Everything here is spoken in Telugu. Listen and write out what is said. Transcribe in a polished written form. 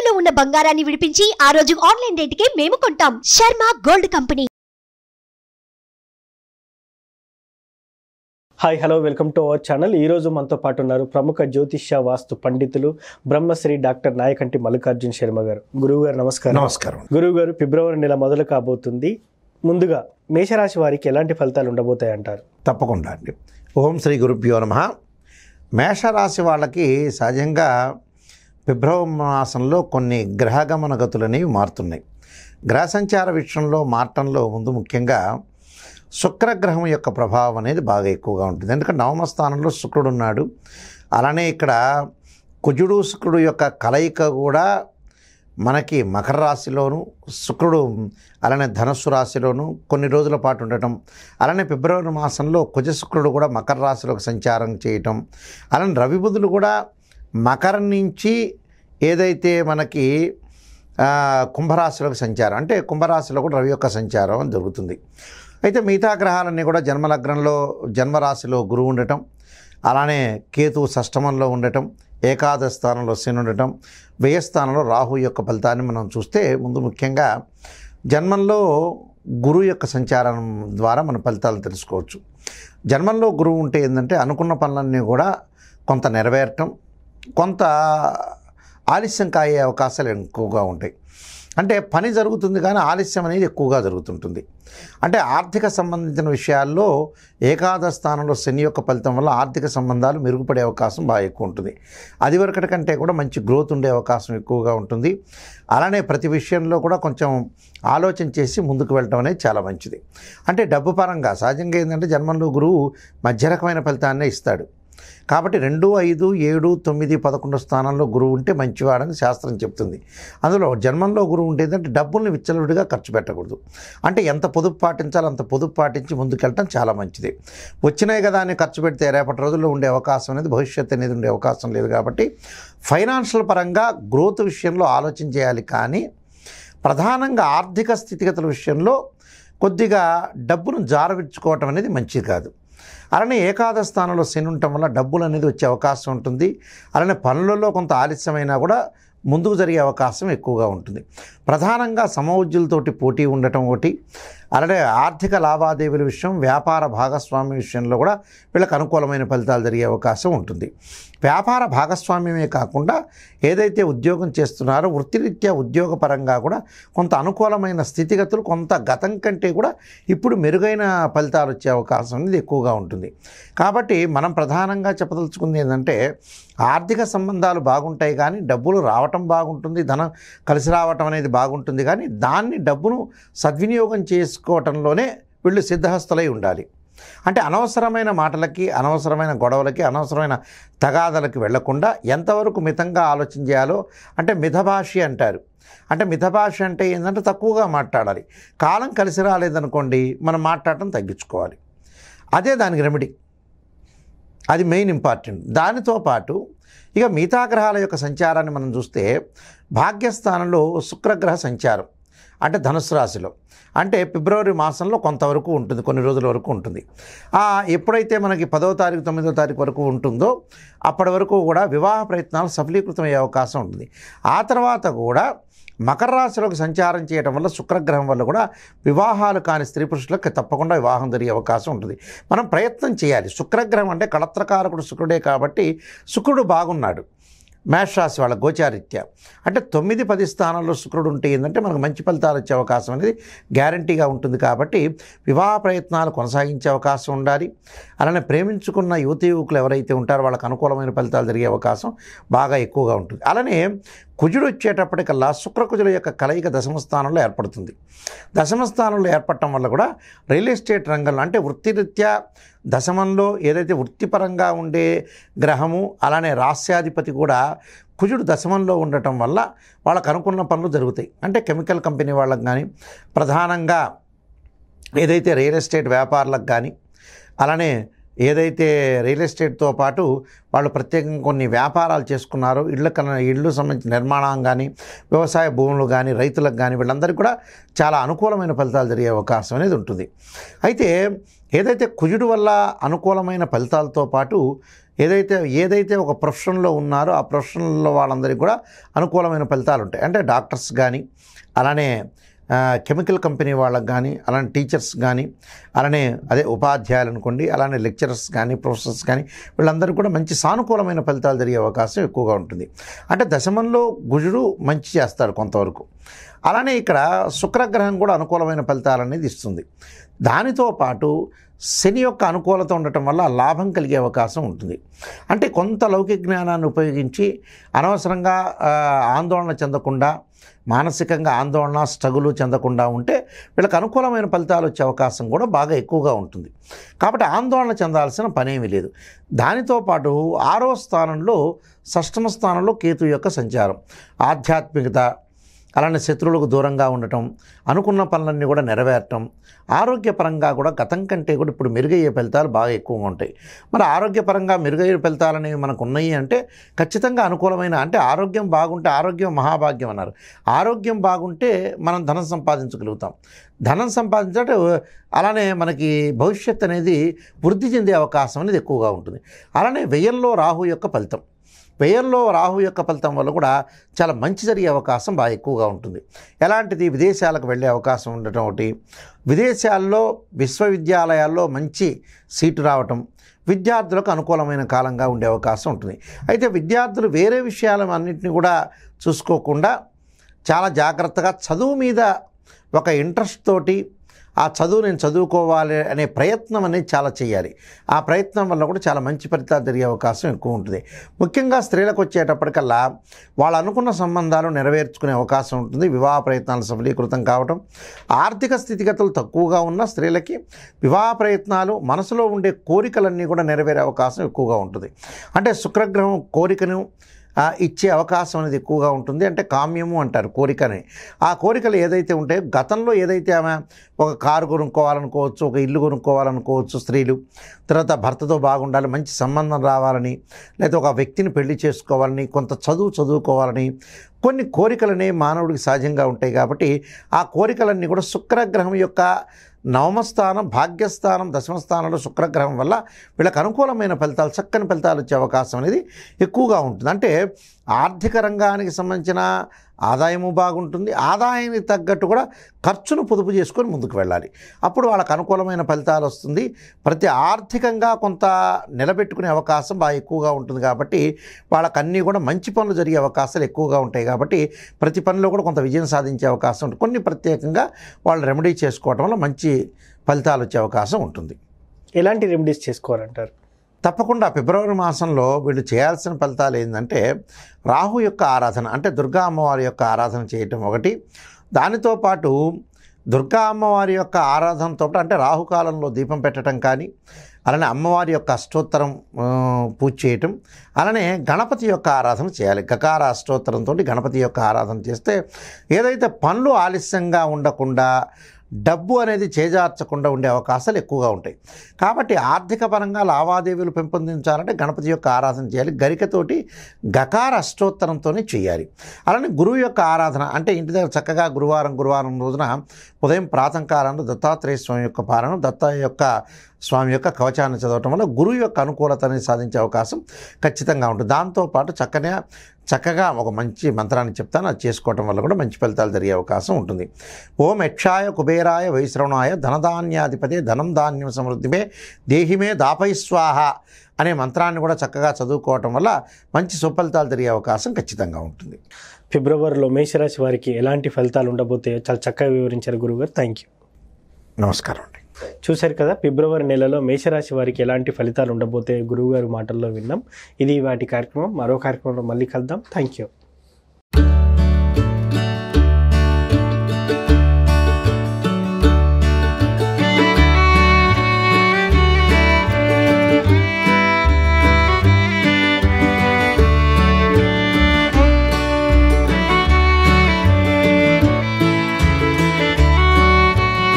తాకట్టులో ఉన్న బంగారాన్ని విడిపించి ఆ రోజు ఆన్లైన్ రేటుకే మేము కొంటాం. Sharma gold company. Hi hello welcome to our channel. ఈరోజు మనతో పాటు ఉన్నారు ప్రముఖ జ్యోతిష్య వాస్తు పండితులు బ్రహ్మశ్రీ డాక్టర్ నాయకంటి మల్లికార్జున శర్మ గారు. గురువు గారు నమస్కారం. నమస్కారం. గురువు గారు, ఫిబ్రవరి నెల మొదలు కాబోతుంది. ముందుగా మేషరాశి వారికి ఎలాంటి ఫలితాలు ఉండబోతాయి అంటారు? తప్పకుండా అండి. ఓం శ్రీ గురుభ్యో నమః. మేషరాశి వాళ్ళకి సహజంగా ఫిబ్రవరి మాసంలో కొన్ని గ్రహగమన గతులనేవి మారుతున్నాయి. గ్రహ సంచార విషయంలో మారటంలో ముందు ముఖ్యంగా శుక్రగ్రహం యొక్క ప్రభావం అనేది బాగా ఎక్కువగా ఉంటుంది. ఎందుకంటే నవమ స్థానంలో శుక్రుడు ఉన్నాడు. అలానే ఇక్కడ కుజుడు శుక్రుడు యొక్క కలయిక కూడా మనకి మకర రాశిలోను, శుక్రుడు అలానే ధనస్సు రాశిలోను కొన్ని రోజుల పాటు ఉండటం, అలానే ఫిబ్రవరి మాసంలో కుజ శుక్రుడు కూడా మకర రాశిలోకి సంచారం చేయటం, అలానే రవి బుధులు కూడా మకరం నుంచి ఏదైతే మనకి కుంభరాశిలోకి సంచారం, అంటే కుంభరాశిలో కూడా రవి యొక్క సంచారం జరుగుతుంది. అయితే మిగతా గ్రహాలన్నీ కూడా జన్మలగ్నంలో జన్మరాశిలో గురువు ఉండటం, అలానే కేతువు షష్టమంలో ఉండటం, ఏకాదశ స్థానంలో శని ఉండటం, వ్యయ స్థానంలో రాహు యొక్క ఫలితాన్ని మనం చూస్తే ముందు ముఖ్యంగా జన్మంలో గురువు యొక్క సంచారం ద్వారా మన ఫలితాలు తెలుసుకోవచ్చు. జన్మంలో గురువు ఉంటే ఏంటంటే అనుకున్న పనులన్నీ కూడా కొంత నెరవేరటం, కొంత ఆలస్యం కాయే అవకాశాలు ఎక్కువగా ఉంటాయి. అంటే పని జరుగుతుంది కానీ ఆలస్యం అనేది ఎక్కువగా జరుగుతుంటుంది. అంటే ఆర్థిక సంబంధించిన విషయాల్లో ఏకాదశ స్థానంలో శని యొక్క ఫలితం వల్ల ఆర్థిక సంబంధాలు మెరుగుపడే అవకాశం బాగా ఎక్కువ ఉంటుంది. అది వరకటి కంటే కూడా మంచి గ్రోత్ ఉండే అవకాశం ఎక్కువగా ఉంటుంది. అలానే ప్రతి విషయంలో కూడా కొంచెం ఆలోచన చేసి ముందుకు వెళ్ళటం అనేది చాలా మంచిది. అంటే డబ్బు పరంగా సహజంగా ఏంటంటే జన్మంలో గురువు మధ్య రకమైన ఫలితాన్నే ఇస్తాడు. కాబట్టి 2, 5, 7, 9, 11 స్థానంలో గురువు ఉంటే మంచివాడని శాస్త్రం చెప్తుంది. అందులో జన్మంలో గురువు ఉంటే ఏంటంటే డబ్బుల్ని విచ్చలవిడిగా ఖర్చు పెట్టకూడదు. అంటే ఎంత పొదుపు పాటించాలో అంత పొదుపు పాటించి ముందుకెళ్ళటం చాలా మంచిది. వచ్చినాయి కదా అని ఖర్చు పెడితే రేపటి రోజుల్లో ఉండే అవకాశం అనేది, భవిష్యత్తు అనేది ఉండే అవకాశం లేదు. కాబట్టి ఫైనాన్షియల్ పరంగా గ్రోత్ విషయంలో ఆలోచన చేయాలి. కానీ ప్రధానంగా ఆర్థిక స్థితిగతుల విషయంలో కొద్దిగా డబ్బును జారవిడ్చుకోవటం అనేది మంచిది కాదు. అలానే ఏకాదశ స్థానంలో శని ఉండటం వల్ల డబ్బులు అనేది వచ్చే అవకాశం ఉంటుంది. అలానే పనులలో కొంత ఆలస్యమైనా కూడా ముందుకు జరిగే అవకాశం ఎక్కువగా ఉంటుంది. ప్రధానంగా సమవుజ్యులతోటి పోటీ ఉండటం ఒకటి, అలానే ఆర్థిక లావాదేవీల విషయం, వ్యాపార భాగస్వామ్య విషయంలో కూడా వీళ్ళకి అనుకూలమైన ఫలితాలు జరిగే అవకాశం ఉంటుంది. వ్యాపార భాగస్వామ్యమే కాకుండా ఏదైతే ఉద్యోగం చేస్తున్నారో వృత్తిరీత్యా ఉద్యోగపరంగా కూడా కొంత అనుకూలమైన స్థితిగతులు, కొంత గతం కంటే కూడా ఇప్పుడు మెరుగైన ఫలితాలు వచ్చే అవకాశం అనేది ఎక్కువగా ఉంటుంది. కాబట్టి మనం ప్రధానంగా చెప్పదలుచుకుంది ఏంటంటే ఆర్థిక సంబంధాలు బాగుంటాయి కానీ డబ్బులు రావటం బాగుంటుంది, ధనం కలిసి రావటం అనేది బాగుంటుంది. కానీ దాన్ని డబ్బును సద్వినియోగం చేసుకోవటంలోనే వీళ్ళు సిద్ధహస్తులై ఉండాలి. అంటే అనవసరమైన మాటలకి, అనవసరమైన గొడవలకి, అనవసరమైన తగాదలకి వెళ్లకుండా ఎంతవరకు మితంగా ఆలోచన చేయాలో, అంటే మితభాషి అంటారు. అంటే మితభాష అంటే ఏంటంటే తక్కువగా మాట్లాడాలి. కాలం కలిసి రాలేదనుకోండి మనం మాట్లాడటం తగ్గించుకోవాలి. అదే దానికి రెమెడీ, అది మెయిన్ ఇంపార్టెంట్. దానితో పాటు ఇక మిగతా గ్రహాల యొక్క సంచారాన్ని మనం చూస్తే భాగ్యస్థానంలో శుక్రగ్రహ సంచారం అంటే ధనుసు రాశిలో, అంటే ఫిబ్రవరి మాసంలో కొంతవరకు ఉంటుంది, కొన్ని రోజుల వరకు ఉంటుంది. ఎప్పుడైతే మనకి 10వ తారీఖు 9వ తారీఖు వరకు ఉంటుందో అప్పటి వరకు కూడా వివాహ ప్రయత్నాలు సఫలీకృతమయ్యే అవకాశం ఉంటుంది. ఆ తర్వాత కూడా మకర రాశిలోకి సంచారం చేయడం వల్ల శుక్రగ్రహం వల్ల కూడా వివాహాలు కాని స్త్రీ పురుషులకు తప్పకుండా వివాహం జరిగే అవకాశం ఉంటుంది. మనం ప్రయత్నం చేయాలి. శుక్రగ్రహం అంటే కళత్రకారకుడు శుక్రుడే కాబట్టి శుక్రుడు బాగున్నాడు మేషరాశి వాళ్ళ గోచారీత్యా. అంటే 9, 10 స్థానాల్లో శుక్రుడు ఉంటే ఏంటంటే మనకు మంచి ఫలితాలు వచ్చే అవకాశం అనేది గ్యారంటీగా ఉంటుంది. కాబట్టి వివాహ ప్రయత్నాలు కొనసాగించే అవకాశం ఉండాలి. అలానే ప్రేమించుకున్న యువకులు ఎవరైతే ఉంటారో వాళ్ళకు అనుకూలమైన ఫలితాలు జరిగే అవకాశం బాగా ఎక్కువగా ఉంటుంది. అలానే కుజుడు వచ్చేటప్పటికల్లా శుక్రకుజుల యొక్క కలయిక దశమ స్థానంలో ఏర్పడుతుంది. దశమ స్థానంలో ఏర్పడటం వల్ల కూడా రియల్ ఎస్టేట్ రంగంలో, అంటే వృత్తిరీత్యా దశమంలో ఏదైతే వృత్తిపరంగా ఉండే గ్రహము, అలానే రాస్యాధిపతి కూడా కుజుడు దశమంలో ఉండటం వల్ల వాళ్ళకు అనుకున్న పనులు జరుగుతాయి. అంటే కెమికల్ కంపెనీ వాళ్ళకి కానీ, ప్రధానంగా ఏదైతే రియల్ ఎస్టేట్ వ్యాపారులకు కానీ, అలానే ఏదైతే రియల్ ఎస్టేట్తో పాటు వాళ్ళు ప్రత్యేకంగా కొన్ని వ్యాపారాలు చేసుకున్నారో ఇళ్ళు సంబంధించిన నిర్మాణం కానీ వ్యవసాయ భూములు కానీ రైతులకు కానీ వీళ్ళందరికీ కూడా చాలా అనుకూలమైన ఫలితాలు జరిగే అవకాశం అనేది ఉంటుంది. అయితే ఏదైతే కుజుడు వల్ల అనుకూలమైన ఫలితాలతో పాటు ఏదైతే ఒక ప్రొఫెషన్లో ఉన్నారో ఆ ప్రొఫెషన్లో వాళ్ళందరికీ కూడా అనుకూలమైన ఫలితాలు ఉంటాయి. అంటే డాక్టర్స్ కానీ, అలానే కెమికల్ కంపెనీ వాళ్ళకి కానీ, అలానే టీచర్స్ కానీ, అలానే ఉపాధ్యాయులు అనుకోండి, అలానే లెక్చరర్స్ కానీ, ప్రొఫెసర్స్ కానీ వీళ్ళందరికీ కూడా మంచి సానుకూలమైన ఫలితాలు జరిగే అవకాశం ఎక్కువగా ఉంటుంది. అంటే దశమంలో కుజుడు మంచి చేస్తాడు కొంతవరకు. అలానే ఇక్కడ శుక్రగ్రహం కూడా అనుకూలమైన ఫలితాలు అనేది ఇస్తుంది. దానితో పాటు శని యొక్క అనుకూలత ఉండటం వల్ల లాభం కలిగే అవకాశం ఉంటుంది. అంటే కొంత లౌకిక జ్ఞానాన్ని ఉపయోగించి అనవసరంగా ఆందోళన చెందకుండా, మానసికంగా ఆందోళన స్ట్రగులు చెందకుండా ఉంటే వీళ్ళకి అనుకూలమైన ఫలితాలు వచ్చే అవకాశం కూడా బాగా ఎక్కువగా ఉంటుంది. కాబట్టి ఆందోళన చెందాల్సిన పనేమీ లేదు. దానితో పాటు 6వ స్థానంలో, 6వ స్థానంలో కేతు యొక్క సంచారం ఆధ్యాత్మికత, అలానే శత్రువులకు దూరంగా ఉండటం, అనుకున్న పనులన్నీ కూడా నెరవేరటం, ఆరోగ్యపరంగా కూడా గతం కంటే కూడా ఇప్పుడు మెరుగయ్యే ఫలితాలు బాగా ఎక్కువగా ఉంటాయి. మరి ఆరోగ్యపరంగా మెరుగయ్యే ఫలితాలు అనేవి మనకు ఉన్నాయి అంటే ఖచ్చితంగా అనుకూలమైన, అంటే ఆరోగ్యం బాగుంటే, ఆరోగ్యం మహాభాగ్యం అన్నారు, ఆరోగ్యం బాగుంటే మనం ధనం సంపాదించగలుగుతాం. ధనం సంపాదించే అలానే మనకి భవిష్యత్తు అనేది వృద్ధి చెందే అవకాశం అనేది ఎక్కువగా ఉంటుంది. అలానే వ్యయంలో రాహు యొక్క ఫలితం, వ్యయంలో రాహు యొక్క ఫలితం వల్ల కూడా చాలా మంచి జరిగే అవకాశం బాగా ఎక్కువగా ఉంటుంది. ఎలాంటిది? విదేశాలకు వెళ్ళే అవకాశం ఉండటం ఒకటి, విదేశాల్లో విశ్వవిద్యాలయాల్లో మంచి సీటు రావటం విద్యార్థులకు అనుకూలమైన కాలంగా ఉండే అవకాశం ఉంటుంది. అయితే విద్యార్థులు వేరే విషయాలు అన్నింటినీ కూడా చూసుకోకుండా చాలా జాగ్రత్తగా చదువు మీద ఒక ఇంట్రెస్ట్ తోటి ఆ చదువు నేను చదువుకోవాలి అనే ప్రయత్నం అనేది చాలా చేయాలి. ఆ ప్రయత్నం వల్ల కూడా చాలా మంచి ఫలితాలు జరిగే అవకాశం ఎక్కువ ఉంటుంది. ముఖ్యంగా స్త్రీలకు వచ్చేటప్పటికల్లా వాళ్ళు అనుకున్న సంబంధాలు నెరవేర్చుకునే అవకాశం ఉంటుంది. వివాహ ప్రయత్నాలు సఫలీకృతం కావటం, ఆర్థిక స్థితిగతులు తక్కువగా ఉన్న స్త్రీలకి వివాహ ప్రయత్నాలు, మనసులో ఉండే కోరికలన్నీ కూడా నెరవేరే అవకాశం ఎక్కువగా ఉంటుంది. అంటే శుక్రగ్రహం కోరికను ఇచ్చే అవకాశం అనేది ఎక్కువగా ఉంటుంది. అంటే కామ్యము అంటారు కోరికని. ఆ కోరికలు ఏదైతే ఉంటాయో, గతంలో ఏదైతే ఆమె ఒక కారు కొనుక్కోవాలనుకోవచ్చు, ఒక ఇల్లు కొనుక్కోవాలనుకోవచ్చు స్త్రీలు, తర్వాత భర్తతో బాగుండాలి, మంచి సంబంధం రావాలని, లేదా ఒక వ్యక్తిని పెళ్లి చేసుకోవాలని, కొంత చదువుకోవాలని, కొన్ని కోరికలనే మానవుడికి సహజంగా ఉంటాయి. కాబట్టి ఆ కోరికలన్నీ కూడా శుక్రగ్రహం యొక్క నవమస్థానం, భాగ్యస్థానం, దశమస్థానంలో శుక్రగ్రహం వల్ల వీళ్ళకి అనుకూలమైన ఫలితాలు, చక్కని ఫలితాలు వచ్చే అవకాశం అనేది ఎక్కువగా ఉంటుంది. అంటే ఆర్థిక రంగానికి సంబంధించిన ఆదాయము బాగుంటుంది. ఆదాయానికి తగ్గట్టు కూడా ఖర్చును పొదుపు చేసుకొని ముందుకు వెళ్ళాలి. అప్పుడు వాళ్ళకు అనుకూలమైన ఫలితాలు వస్తుంది. ప్రతి ఆర్థికంగా కొంత నిలబెట్టుకునే అవకాశం బాగా ఎక్కువగా ఉంటుంది. కాబట్టి వాళ్ళకు అన్నీ కూడా మంచి పనులు జరిగే అవకాశాలు ఎక్కువగా ఉంటాయి. కాబట్టి ప్రతి పనిలో కూడా కొంత విజయం సాధించే అవకాశం ఉంటుంది. కొన్ని ప్రత్యేకంగా వాళ్ళు రెమెడీ చేసుకోవటం వల్ల మంచి ఫలితాలు వచ్చే అవకాశం ఉంటుంది. ఎలాంటి రెమెడీస్ చేసుకోవాలంటారు? తప్పకుండా ఫిబ్రవరి మాసంలో వీళ్ళు చేయాల్సిన ఫలితాలు ఏంటంటే, రాహు యొక్క ఆరాధన, అంటే దుర్గా అమ్మవారి యొక్క ఆరాధన చేయటం ఒకటి. దానితో పాటు దుర్గా అమ్మవారి యొక్క ఆరాధనతో అంటే రాహుకాలంలో దీపం పెట్టడం కానీ, అలానే అమ్మవారి యొక్క అష్టోత్తరం పూజ చేయటం, అలానే గణపతి యొక్క ఆరాధన చేయాలి. గకార అష్టోత్తరంతో గణపతి యొక్క ఆరాధన చేస్తే ఏదైతే పనులు ఆలస్యంగా ఉండకుండా, డబ్బు అనేది చేజార్చకుండా ఉండే అవకాశాలు ఎక్కువగా ఉంటాయి. కాబట్టి ఆర్థిక పరంగా లావాదేవీలు పెంపొందించాలంటే గణపతి యొక్క ఆరాధన చేయాలి. గరికతోటి గకార అష్టోత్తరంతో చేయాలి. అలానే గురువు యొక్క ఆరాధన, అంటే ఇంటి దగ్గర చక్కగా గురువారం రోజున ఉదయం ప్రాతకాలంలో దత్తాత్రేయ స్వామి యొక్క పాలన, స్వామి యొక్క కవచాన్ని చదవటం వల్ల గురువు యొక్క అనుకూలతని సాధించే అవకాశం ఖచ్చితంగా ఉంటుంది. దాంతోపాటు చక్కగా ఒక మంచి మంత్రాన్ని చెప్తాను, అది చేసుకోవటం వల్ల కూడా మంచి ఫలితాలు జరిగే అవకాశం ఉంటుంది. ఓం యక్షాయ కుబేరాయ వైశ్రవణాయ ధనధాన్యాధిపతే ధనం ధాన్యం సమృద్ధిమే దేహిమే దాపై స్వాహ అనే మంత్రాన్ని కూడా చక్కగా చదువుకోవటం వల్ల మంచి సుఫలితాలు జరిగే అవకాశం ఖచ్చితంగా ఉంటుంది. ఫిబ్రవరిలో మేషరాశి వారికి ఎలాంటి ఫలితాలు ఉండబోతాయో చాలా చక్కగా వివరించారు గురువుగారు. Thank you. నమస్కారం అండి. చూశారు కదా, ఫిబ్రవరి నెలలో మేషరాశి వారికి ఎలాంటి ఫలితాలు ఉండబోతాయో గురువుగారి మాటల్లో విన్నాం. ఇది వాటి కార్యక్రమం. మరో కార్యక్రమంలో మళ్ళీ కలుద్దాం. Thank you.